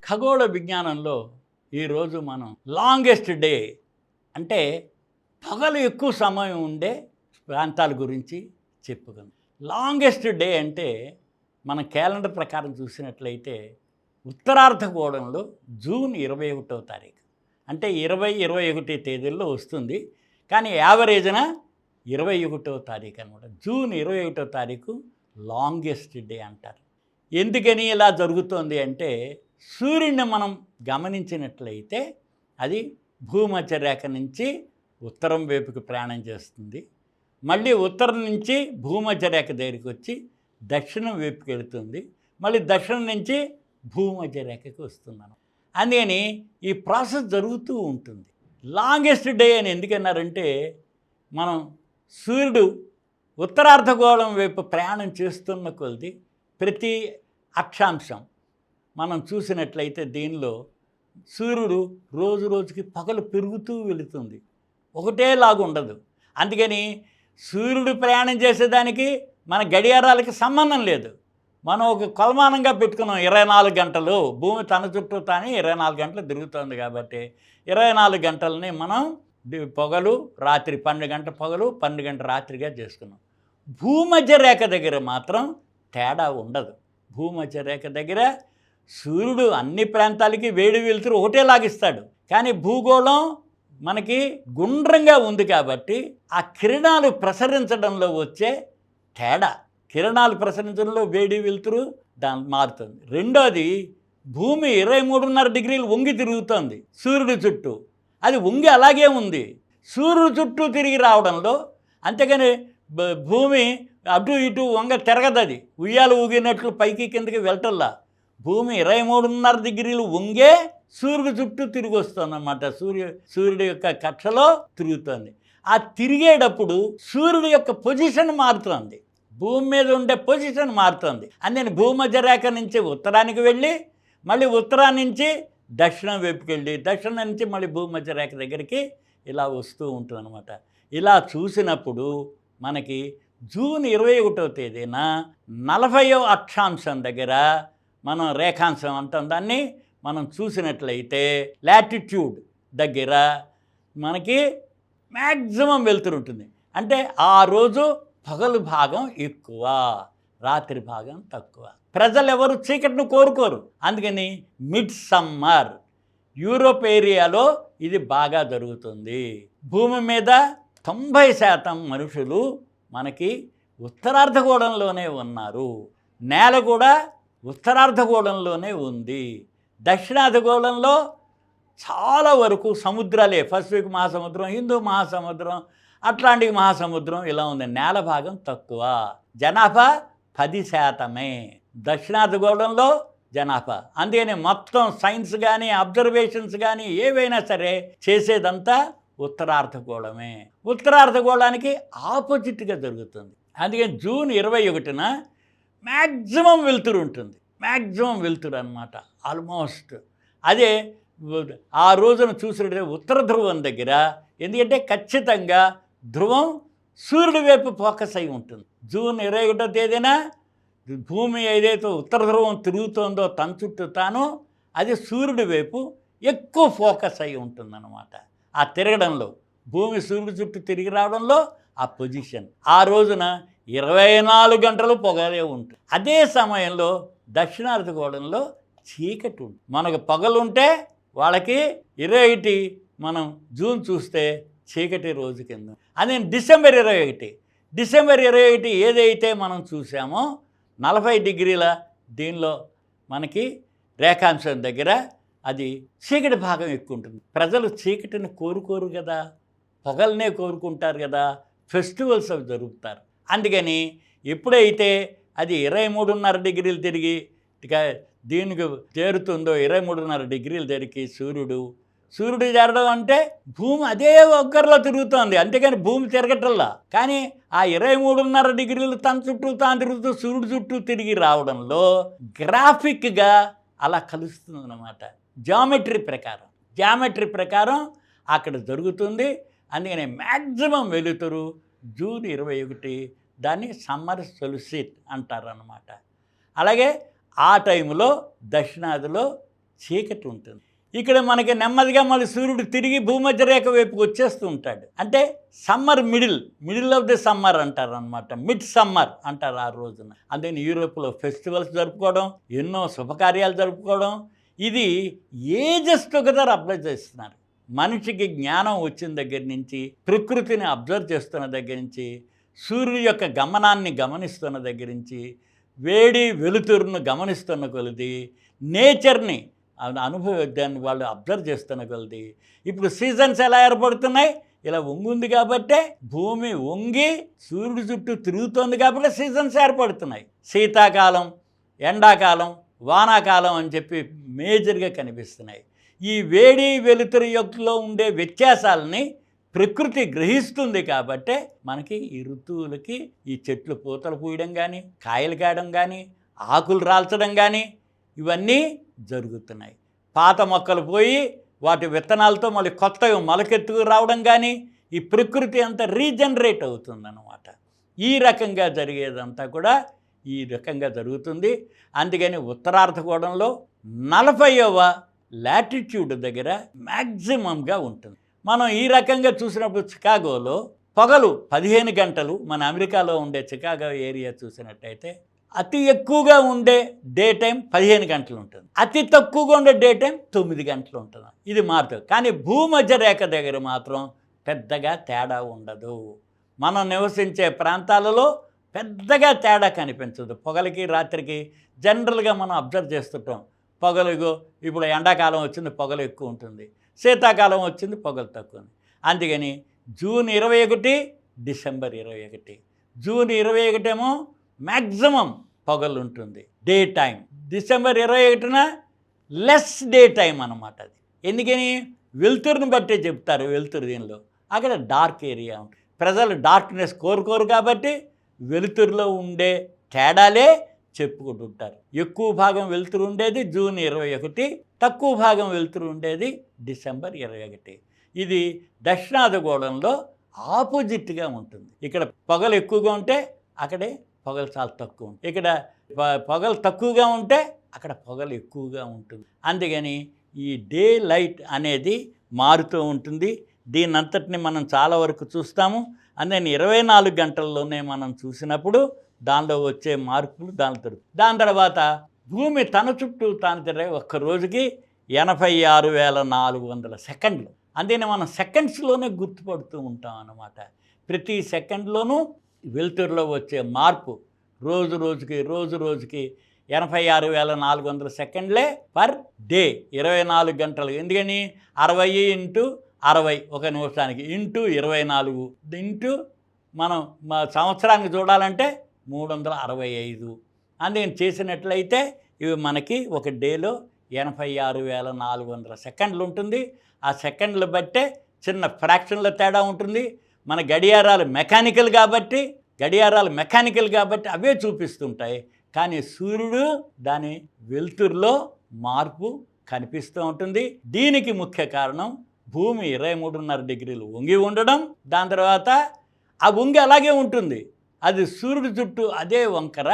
ఖగోళ విజ్ఞానంలో ఈరోజు మనం లాంగెస్ట్ డే అంటే పగలు ఎక్కువ సమయం ఉండే ప్రాంతాల గురించి చెప్పుకుందాం. లాంగెస్ట్ డే అంటే మన క్యాలెండర్ ప్రకారం చూసినట్లయితే ఉత్తరార్ధగోళంలో జూన్ 21వ తారీఖు అంటే 20-21 తేదీల్లో వస్తుంది. కానీ యావరేజ్న 21వ తారీఖు అనమాట. జూన్ 21వ తారీఖు లాంగెస్ట్ డే అంటారు. ఎందుకని ఇలా జరుగుతోంది అంటే సూర్యుడిని మనం గమనించినట్లయితే అది భూమధ్య రేఖ నుంచి ఉత్తరం వైపుకి ప్రయాణం చేస్తుంది. మళ్ళీ ఉత్తరం నుంచి భూమధ్య రేఖ దగ్గరికి వచ్చి దక్షిణం వైపుకి వెళుతుంది. మళ్ళీ దక్షిణం నుంచి భూమధ్య రేఖకి వస్తున్నాను. అందుకని ఈ ప్రాసెస్ జరుగుతూ ఉంటుంది. లాంగెస్ట్ డే అని ఎందుకన్నారంటే మనం సూర్యుడు ఉత్తరార్ధగోళం వైపు ప్రయాణం చేస్తున్న కొలది ప్రతి అక్షాంశం మనం చూసినట్లయితే దీనిలో సూర్యుడు రోజు రోజుకి పగలు పెరుగుతూ వెళుతుంది, ఒకటేలాగా ఉండదు. అందుకని సూర్యుడు ప్రయాణం చేసేదానికి మన గడియారాలకి సంబంధం లేదు. మనం ఒక కొలమానంగా పెట్టుకున్నాం 24 గంటలు. భూమి తన చుట్టూ తానే 24 గంటలు తిరుగుతుంది కాబట్టి 24 గంటలని మనం పగలు రాత్రి 12 గంటల పగలు 12 గంటల రాత్రిగా చేసుకున్నాం. భూమధ్య రేఖ దగ్గర మాత్రం తేడా ఉండదు. భూమధ్య రేఖ దగ్గర సూర్యుడు అన్ని ప్రాంతాలకి వేడి వెలుతురు ఒకటేలాగిస్తాడు. కానీ భూగోళం మనకి గుండ్రంగా ఉంది కాబట్టి ఆ కిరణాలు ప్రసరించడంలో వచ్చే తేడా, కిరణాలు ప్రసరించడంలో వేడి వెలుతురు దాని మారుతుంది. రెండోది భూమి 23.5 డిగ్రీలు వంగి తిరుగుతుంది సూర్యుడి చుట్టూ. అది వంగి అలాగే ఉంది సూర్యుడి చుట్టూ తిరిగి రావడంలో. అంతేగాని భూమి అటు ఇటు వంగ తిరగదు. అది ఉయ్యాలు ఊగినట్లు పైకి కిందకి వెళ్ళటల్లా. భూమి 23.5 డిగ్రీలు వంగే సూర్యుడి చుట్టూ తిరిగి వస్తుందన్నమాట. సూర్యుడి యొక్క కక్షలో తిరుగుతుంది. ఆ తిరిగేటప్పుడు సూర్యుడి యొక్క పొజిషన్ మారుతుంది, భూమి మీద ఉండే పొజిషన్ మారుతుంది. అందుకని భూమధ్య రేఖ నుంచి ఉత్తరానికి వెళ్ళి మళ్ళీ ఉత్తరాన్ని నుంచి దక్షిణం వైపుకి వెళ్ళి దక్షిణం నుంచి మళ్ళీ భూమధ్య రేఖ దగ్గరికి ఇలా వస్తూ ఉంటుంది అనమాట. ఇలా చూసినప్పుడు మనకి జూన్ 21వ తేదీన 40వ అక్షాంశం దగ్గర మనం రేఖాంశం అంటాం దాన్ని. మనం చూసినట్లయితే లాటిట్యూడ్ దగ్గర మనకి మ్యాక్సిమం వెలుతురు ఉంటుంది. అంటే ఆ రోజు పగలు భాగం ఎక్కువ, రాత్రి భాగం తక్కువ. ప్రజలు ఎవరు చీకటిని కోరుకోరు. అందుకని మిడ్ సమ్మర్ యూరోప్ ఏరియాలో ఇది బాగా జరుగుతుంది. భూమి మీద 90% మనుషులు మనకి ఉత్తరార్ధగోళంలోనే ఉన్నారు. నేల కూడా ఉత్తరార్ధగోళంలోనే ఉంది. దక్షిణార్ధగోళంలో చాలా వరకు సముద్రాలే, పసిఫిక్ మహాసముద్రం, హిందూ మహాసముద్రం, అట్లాంటిక్ మహాసముద్రం ఇలా ఉంది. నేల భాగం తక్కువ. జనాభా 10% దక్షిణార్ధగోళంలో జనాభా. అందుకని మొత్తం సైన్స్ కానీ అబ్జర్వేషన్స్ కానీ ఏవైనా సరే చేసేదంతా ఉత్తరార్ధగోళమే. ఉత్తరార్ధగోళానికి ఆపోజిట్గా జరుగుతుంది. అందుకని జూన్ 21న మ్యాక్సిమం వెలుతురు ఉంటుంది. మ్యాక్సిమం వెలుతురు అనమాట ఆల్మోస్ట్. అదే ఆ రోజున చూసినట్టే ఉత్తర ధ్రువం దగ్గర, ఎందుకంటే ఖచ్చితంగా ధ్రువం సూర్యుడి వైపు ఫోకస్ అయి ఉంటుంది. జూన్ 21వ తేదీన భూమి ఏదైతే ఉత్తర ధ్రువం తిరుగుతుందో తన చుట్టూ తాను, అది సూర్యుడి వైపు ఎక్కువ ఫోకస్ అయి ఉంటుందన్నమాట. ఆ తిరగడంలో భూమి సూర్యుడి చుట్టూ తిరిగి రావడంలో ఆ పొజిషన్ ఆ రోజున 24 గంటలు పొగలే ఉంటుంది. అదే సమయంలో దక్షిణార్ధగోళంలో చీకటి ఉంటుంది. మనకు పగలుంటే వాళ్ళకి 21 మనం జూన్ చూస్తే చీకటి రోజు కింద. అదే డిసెంబర్ 21 ఏదైతే మనం చూసామో 40 డిగ్రీల దీనిలో మనకి రేఖాంశం దగ్గర అది చీకటి భాగం ఎక్కువ ఉంటుంది. ప్రజలు చీకటిని కోరుకోరు కదా, పొగలనే కోరుకుంటారు కదా. ఫెస్టివల్స్ అవి జరుపుతారు. అందుకని ఎప్పుడైతే అది 23.5 డిగ్రీలు తిరిగి దీనికి చేరుతుందో 23.5 డిగ్రీలు తిరిగి సూర్యుడు చేరడం అంటే భూమి అదే ఒక్కరిలో తిరుగుతోంది. అంతేకాని భూమి తిరగటల్లా. కానీ ఆ 23.5 డిగ్రీలు తన చుట్టూ తాను తిరుగుతూ సూర్యుడు చుట్టూ తిరిగి రావడంలో గ్రాఫిక్గా అలా కలుస్తుంది అన్నమాట. జామెట్రీ ప్రకారం అక్కడ జరుగుతుంది. అందుకని మ్యాక్సిమం వెలుతురు జూన్ 21 దాన్ని సమ్మర్ సొలిసిట్ అంటారన్నమాట. అలాగే ఆ టైంలో దక్షిణాదిలో చీకటి ఉంటుంది. ఇక్కడ మనకి నెమ్మదిగా మళ్ళీ సూర్యుడు తిరిగి భూమధ్య రేఖ వైపుకి వచ్చేస్తూ ఉంటాడు. అంటే summer middle of the summer అంటారు అనమాట, మిడ్ సమ్మర్ అంటారు ఆ రోజున. అందుకని యూరోప్లో ఫెస్టివల్స్ జరుపుకోవడం, ఎన్నో శుభకార్యాలు జరుపుకోవడం, ఇది ఏజెస్ టుగెదర్ అప్లై చేస్తున్నారు. మనిషికి జ్ఞానం వచ్చిన దగ్గర నుంచి, ప్రకృతిని అబ్జర్వ్ చేస్తున్న దగ్గర నుంచి, సూర్యుడి యొక్క గమనాన్ని గమనిస్తున్న దగ్గర నుంచి, వేడి వెలుతురును గమనిస్తున్న కొలది, నేచర్ని అనుభవాన్ని వాళ్ళు అబ్జర్వ్ చేస్తున్న కొలది, ఇప్పుడు సీజన్స్ ఎలా ఏర్పడుతున్నాయి, ఇలా వంగుంది కాబట్టే భూమి వంగి సూర్యుడి చుట్టూ తిరుగుతోంది కాబట్టి సీజన్స్ ఏర్పడుతున్నాయి. శీతాకాలం, ఎండాకాలం, వానాకాలం అని చెప్పి మేజర్గా కనిపిస్తున్నాయి. ఈ వేడి వెలుతురు యొక్కలో ఉండే వ్యత్యాసాలని ప్రకృతి గ్రహిస్తుంది కాబట్టే మనకి ఈ ఋతువులకి ఈ చెట్లు పూతలు పూయడం కానీ, కాయలు కాయడం కానీ, ఆకులు రాల్చడం కానీ ఇవన్నీ జరుగుతున్నాయి. పాత మొక్కలు పోయి వాటి విత్తనాలతో మళ్ళీ కొత్తవి మొలకెత్తుకు రావడం కానీ ఈ ప్రకృతి అంతా రీజనరేట్ అవుతుందన్నమాట. ఈ రకంగా జరిగేదంతా కూడా ఈ రకంగా జరుగుతుంది. అందుకని ఉత్తరార్ధగోళంలో 40వ లాటిట్యూడ్ దగ్గర మ్యాక్సిమంగా ఉంటుంది. మనం ఈ రకంగా చూసినప్పుడు చికాగోలో పగలు 15 గంటలు, మన అమెరికాలో ఉండే చికాగో ఏరియా చూసినట్టయితే అతి ఎక్కువగా ఉండే డే టైం 15 గంటలు ఉంటుంది, అతి తక్కువగా ఉండే డే టైం 9 గంటలు ఉంటుంది. ఇది మారుతుంది. కానీ భూమధ్య రేఖ దగ్గర మాత్రం పెద్దగా తేడా ఉండదు. మనం నివసించే ప్రాంతాలలో పెద్దగా తేడా కనిపించదు. పొగలకి రాత్రికి జనరల్గా మనం అబ్జర్వ్ చేస్తుంటాం. పొగలు ఇప్పుడు ఎండాకాలం వచ్చింది, పొగలు ఎక్కువ ఉంటుంది, శీతాకాలం వచ్చింది, పొగలు తక్కువ ఉంది. అందుకని జూన్ 21, డిసెంబర్ 21. జూన్ 21 ఏమో మ్యాక్సిమం పొగలు ఉంటుంది డే టైం. డిసెంబర్ 21న లెస్ డే టైం అన్నమాట. అది ఎందుకని వెలుతురుని బట్టే చెప్తారు. వెలుతురు దీనిలో అక్కడ డార్క్ ఏరియా ఉంటుంది. ప్రజలు డార్క్నెస్ కోరుకోరు కాబట్టి వెలుతురులో ఉండే తేడాలే చెప్పుకుంటుంటారు. ఎక్కువ భాగం వెలుతురు ఉండేది జూన్ 21, తక్కువ భాగం వెలుతురు ఉండేది డిసెంబర్ 21. ఇది దక్షిణార్ధగోళంలో ఆపోజిట్గా ఉంటుంది. ఇక్కడ పొగలు ఎక్కువగా ఉంటే అక్కడే పొగలు చాలా తక్కువ ఉంటుంది. ఇక్కడ పొగలు తక్కువగా ఉంటే అక్కడ పొగలు ఎక్కువగా ఉంటుంది. అందుకని ఈ డే లైట్ అనేది మారుతూ ఉంటుంది. దీనంతటిని మనం చాలా వరకు చూస్తాము. అందుకని 24 గంటల్లోనే మనం చూసినప్పుడు దానిలో వచ్చే మార్పులు దాని తర్వాత భూమి తన చుట్టూ తాను తిరిగే ఒక్క రోజుకి 86,400 సెకండ్లు. అందుకని మనం సెకండ్స్లోనే గుర్తుపడుతూ ఉంటాం అన్నమాట. ప్రతి సెకండ్లోనూ వెలుతురులో వచ్చే మార్పు రోజు రోజుకి 86,400 సెకండ్లే పర్ డే, 24 గంటలు. ఎందుకని 60 × 60 ఒక నిమిషానికి ఇంటూ 24 ఇంటూ మనం సంవత్సరానికి చూడాలంటే 365. అందుకని చేసినట్లయితే ఇవి మనకి ఒక డేలో 86,400 సెకండ్లు ఉంటుంది. ఆ సెకండ్లు బట్టే చిన్న ఫ్రాక్షన్ల తేడా ఉంటుంది. మన గడియారాలు మెకానికల్ కాబట్టి అవే చూపిస్తుంటాయి. కానీ సూర్యుడు దాని వెలుతురులో మార్పు కనిపిస్తూ ఉంటుంది. దీనికి ముఖ్య కారణం భూమి 23.5 డిగ్రీలు వంగి ఉండడం. దాని తర్వాత ఆ వంగి అలాగే ఉంటుంది. అది సూర్యుడి చుట్టూ అదే వంకర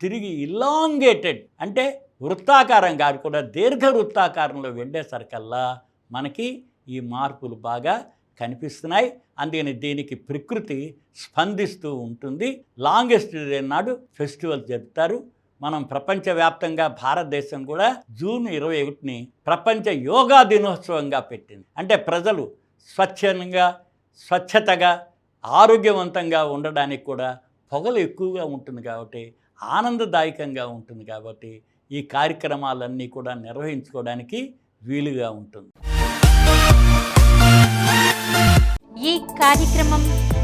తిరిగి ఇలాంగేటెడ్ అంటే వృత్తాకారం కాదు కూడా దీర్ఘ వృత్తాకారంలో వెళ్ళేసరికల్లా మనకి ఈ మార్పులు బాగా కనిపిస్తున్నాయి. అందుకని దీనికి ప్రకృతి స్పందిస్తూ ఉంటుంది. లాంగెస్ట్ డే నాడు ఫెస్టివల్ జరుపుతారు. మనం ప్రపంచవ్యాప్తంగా భారతదేశం కూడా జూన్ 21ని ప్రపంచ యోగా దినోత్సవంగా పెట్టింది. అంటే ప్రజలు స్వచ్ఛతగా ఆరోగ్యవంతంగా ఉండడానికి కూడా పొగలు ఎక్కువగా ఉంటుంది కాబట్టి, ఆనందదాయకంగా ఉంటుంది కాబట్టి ఈ కార్యక్రమాలన్నీ కూడా నిర్వహించుకోవడానికి వీలుగా ఉంటుంది. ఈ కార్యక్రమం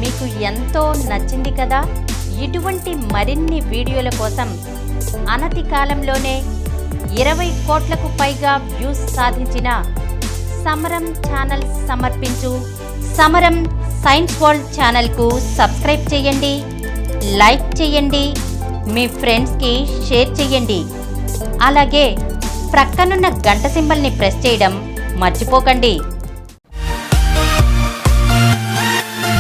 మీకు ఎంతో నచ్చింది కదా. ఇటువంటి మరిన్ని వీడియోల కోసం అనతి కాలంలోనే 20 కోట్లకు పైగా వ్యూస్ సాధించిన సమరం ఛానల్ సమర్పించు సమరం సైన్స్ వరల్డ్ ఛానల్కు సబ్స్క్రైబ్ చేయండి, లైక్ చేయండి, మీ ఫ్రెండ్స్కి షేర్ చేయండి. అలాగే ప్రక్కనున్న గంట సింబల్ని ప్రెస్ చేయడం మర్చిపోకండి.